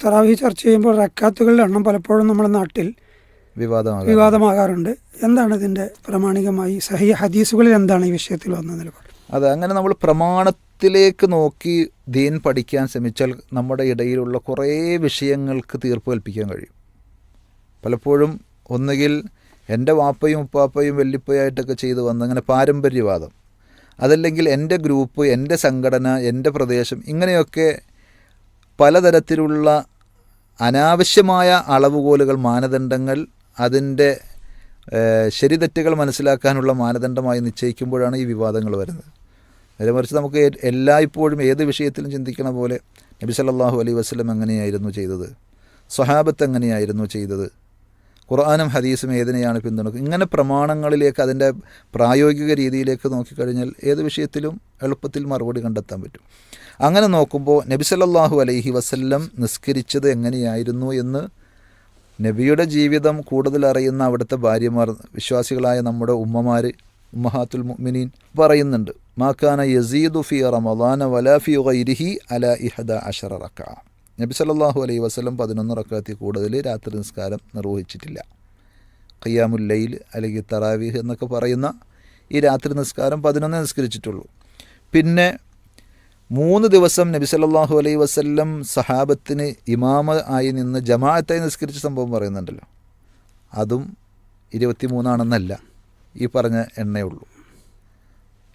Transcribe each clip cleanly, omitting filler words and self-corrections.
തറാവീഹ് ചർച്ച ചെയ്യുമ്പോൾ റക്കാത്തുകളുടെ എണ്ണം പലപ്പോഴും നമ്മുടെ നാട്ടിൽ വിവാദമാകാറുണ്ട്. എന്താണ് ഇതിൻ്റെ പ്രാമാണികമായി സഹീഹ് ഹദീസുകളിൽ എന്താണ് ഈ വിഷയത്തിൽ വന്ന നിലപാട്? അതെ, അങ്ങനെ നമ്മൾ പ്രമാണത്തിലേക്ക് നോക്കി ദീൻ പഠിക്കാൻ ശ്രമിച്ചാൽ നമ്മുടെ ഇടയിലുള്ള കുറേ വിഷയങ്ങൾക്ക് തീർപ്പ് കൽപ്പിക്കാൻ കഴിയും. പലപ്പോഴും ഒന്നുകിൽ എൻ്റെ വാപ്പയും ഉപ്പാപ്പയും വല്യപ്പയായിട്ടൊക്കെ ചെയ്തു വന്ന അങ്ങനെ പാരമ്പര്യവാദം, അതല്ലെങ്കിൽ എൻ്റെ ഗ്രൂപ്പ്, എൻ്റെ സംഘടന, എൻ്റെ പ്രദേശം, ഇങ്ങനെയൊക്കെ പലതരത്തിലുള്ള അനാവശ്യമായ അളവുകോലുകൾ, മാനദണ്ഡങ്ങൾ അതിൻ്റെ ശരിതെറ്റുകൾ മനസ്സിലാക്കാനുള്ള മാനദണ്ഡമായി നിശ്ചയിക്കുമ്പോഴാണ് ഈ വിവാദങ്ങൾ വരുന്നത്. നേരെ മറിച്ച് നമുക്ക് എല്ലായ്പ്പോഴും ഏത് വിഷയത്തിലും ചിന്തിക്കണ പോലെ നബി സല്ലല്ലാഹു അലൈഹി വസല്ലം എങ്ങനെയായിരുന്നു ചെയ്തത്, സ്വഹാബത്ത് എങ്ങനെയായിരുന്നു ചെയ്തത്, ഖുർആനും ഹദീസും ഏതിനെയാണ് പിന്തുണക്കുക, ഇങ്ങനെ പ്രമാണങ്ങളിലേക്ക് അതിൻ്റെ പ്രായോഗിക രീതിയിലേക്ക് നോക്കിക്കഴിഞ്ഞാൽ ഏത് വിഷയത്തിലും എളുപ്പത്തിൽ മറുപടി കണ്ടെത്താൻ പറ്റും. അങ്ങനെ നോക്കുമ്പോൾ നബി സല്ലല്ലാഹു അലൈഹി വസല്ലം നിസ്കരിച്ചത് എങ്ങനെയായിരുന്നു എന്ന് നബിയുടെ ജീവിതം കൂടുതൽ അറിയുന്ന അവിടുത്തെ ഭാര്യമാർ, വിശ്വാസികളായ നമ്മുടെ ഉമ്മമാർ, ഉമ്മഹാത്തുൽ മുഅ്മിനീൻ പറയുന്നുണ്ട്, മാക്കാന യസീദു ഫി റമളാന വലാ ഫി ഗൈരിഹി അലാ 11 റക്അ. നബി സല്ലല്ലാഹു അലൈഹി വസല്ലം 11 റക്അത്തിൽ കൂടുതൽ രാത്രി നിസ്കാരം നിർവഹിച്ചിട്ടില്ല. ഖിയാമുൽ ലൈൽ അല്ലെങ്കിൽ തറാവീഹ് എന്നൊക്കെ പറയുന്ന ഈ രാത്രി നിസ്കാരം 11 നിസ്കരിച്ചിട്ടുള്ളൂ. പിന്നെ 3 ദിവസം നബി സല്ലല്ലാഹു അലൈഹി വസല്ലം സഹാബത്തിന് ഇമാമ ആയി നിന്ന് ജമാഅത്തായി നിസ്കരിച്ച സംഭവം പറയുന്നുണ്ടല്ലോ, അതും 23 ഈ പറഞ്ഞ എണ്ണയുള്ളൂ.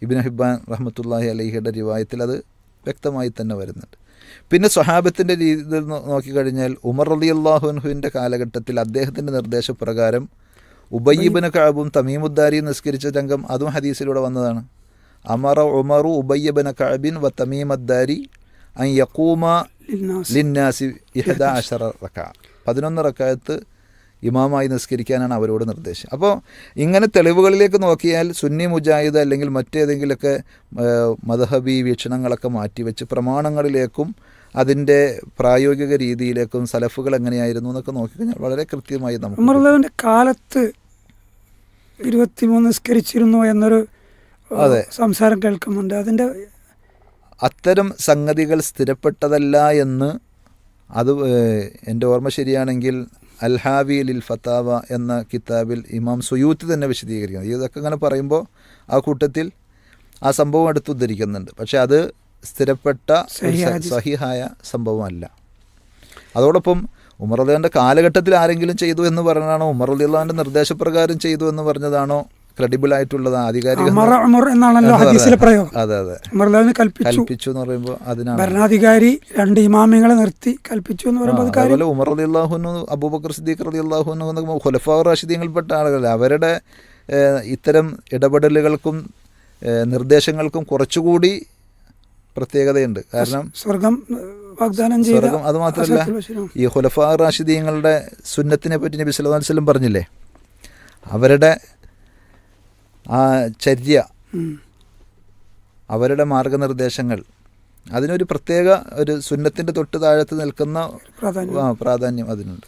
ഇബ്നു ഹിബ്ബാൻ റഹ്മത്തുള്ളാഹി അലൈഹിയുടെ റിവായത്തിൽ അത് വ്യക്തമായി തന്നെ വരുന്നുണ്ട്. പിന്നെ സ്വഹാബത്തിൻ്റെ രീതിയിൽ നോക്കിക്കഴിഞ്ഞാൽ ഉമർ റളിയല്ലാഹു അൻഹുവിൻ്റെ കാലഘട്ടത്തിൽ അദ്ദേഹത്തിൻ്റെ നിർദ്ദേശപ്രകാരം ഉബയ്യ് ഇബ്നു കഅബും തമീമുദ്ദാരി നിസ്കരിച്ച രംഗം അതും ഹദീസിലൂടെ വന്നതാണ്. അമറ ഉമറു ഉബയ്യ് ഇബ്നു കഅബിൻ വ തമീമുദ്ദാരി അൻ യഖൂമ ലിന്നാസി 11 റക്അ, 11 റക്അത്ത് ഇമാമായി നിസ്കരിക്കാനാണ് അവരോട് നിർദ്ദേശം. അപ്പോൾ ഇങ്ങനെ തെളിവുകളിലേക്ക് നോക്കിയാൽ സുന്നി മുജാഹിദ് അല്ലെങ്കിൽ മറ്റേതെങ്കിലുമൊക്കെ മദ്ഹബി വീക്ഷണങ്ങളൊക്കെ മാറ്റിവെച്ച് പ്രമാണങ്ങളിലേക്കും അതിൻ്റെ പ്രായോഗിക രീതിയിലേക്കും സലഫുകൾ എങ്ങനെയായിരുന്നു എന്നൊക്കെ നോക്കിക്കഴിഞ്ഞാൽ വളരെ കൃത്യമായി നമുക്ക് ഉമറുള്ളവൻ്റെ കാലത്ത് 23 നിസ്കരിച്ചിരുന്നു എന്നൊരു സംസാരം കേൾക്കുന്നുണ്ട്. അതിൻ്റെ അത്തരം സംഗതികൾ സ്ഥിരപ്പെട്ടതല്ല എന്ന്, അത് എൻ്റെ ഓർമ്മ ശരിയാണെങ്കിൽ അൽഹാവി ലിൽ ഫത്താവ എന്ന കിതാബിൽ ഇമാം സുയൂത്തി തന്നെ വിശദീകരിക്കുന്നത്. ഇതൊക്കെ ഇങ്ങനെ പറയുമ്പോൾ ആ കൂട്ടത്തിൽ ആ സംഭവം എടുത്തുദ്ധരിക്കുന്നുണ്ട്. പക്ഷെ അത് സ്ഥിരപ്പെട്ട സഹിഹായ സംഭവമല്ല. അതോടൊപ്പം ഉമർ റളിയല്ലാഹുവിൻ്റെ കാലഘട്ടത്തിൽ ആരെങ്കിലും ചെയ്തു എന്ന് പറഞ്ഞാണോ, ഉമർ റളിയല്ലാഹുവിൻ്റെ നിർദ്ദേശപ്രകാരം ചെയ്തു എന്ന് പറഞ്ഞതാണോ ക്രെഡിബിൾ ആയിട്ടുള്ളത്, ആധികാരിക? അതെ അതെ, കൽപ്പിച്ചു എന്ന് പറയുമ്പോൾ അതിനാണ് ഭരണാധികാരി 2 ഇമാമിങ്ങളെ നിർത്തി കൽപ്പിച്ചു എന്ന് പറയുമ്പോൾ അതുപോലെ ഉമർ റളിയല്ലാഹു അൻഹു, അബൂബക്കർ സിദ്ദീഖ് റളിയല്ലാഹു അൻഹു ഖുലഫാ റാഷിദീങ്ങളിൽപ്പെട്ട ആളുകളല്ല. അവരുടെ ഇത്തരം ഇടപെടലുകൾക്കും നിർദ്ദേശങ്ങൾക്കും കുറച്ചുകൂടി പ്രത്യേകതയുണ്ട്. കാരണം സ്വർഗം വാഗ്ദാനം ചെയ്ത, അത് മാത്രമല്ല ഈ ഖുലഫാ റാഷിദീങ്ങളുടെ സുന്നത്തിനെ പറ്റി നബി സല്ലല്ലാഹു അലൈഹി വസല്ലം പറഞ്ഞില്ലേ, അവരുടെ ആ ചര്യ, അവരുടെ മാർഗനിർദ്ദേശങ്ങൾ, അതിനൊരു പ്രത്യേക ഒരു സുന്നത്തിൻ്റെ തൊട്ട് താഴത്ത് നിൽക്കുന്ന പ്രാധാന്യം അതിനുണ്ട്.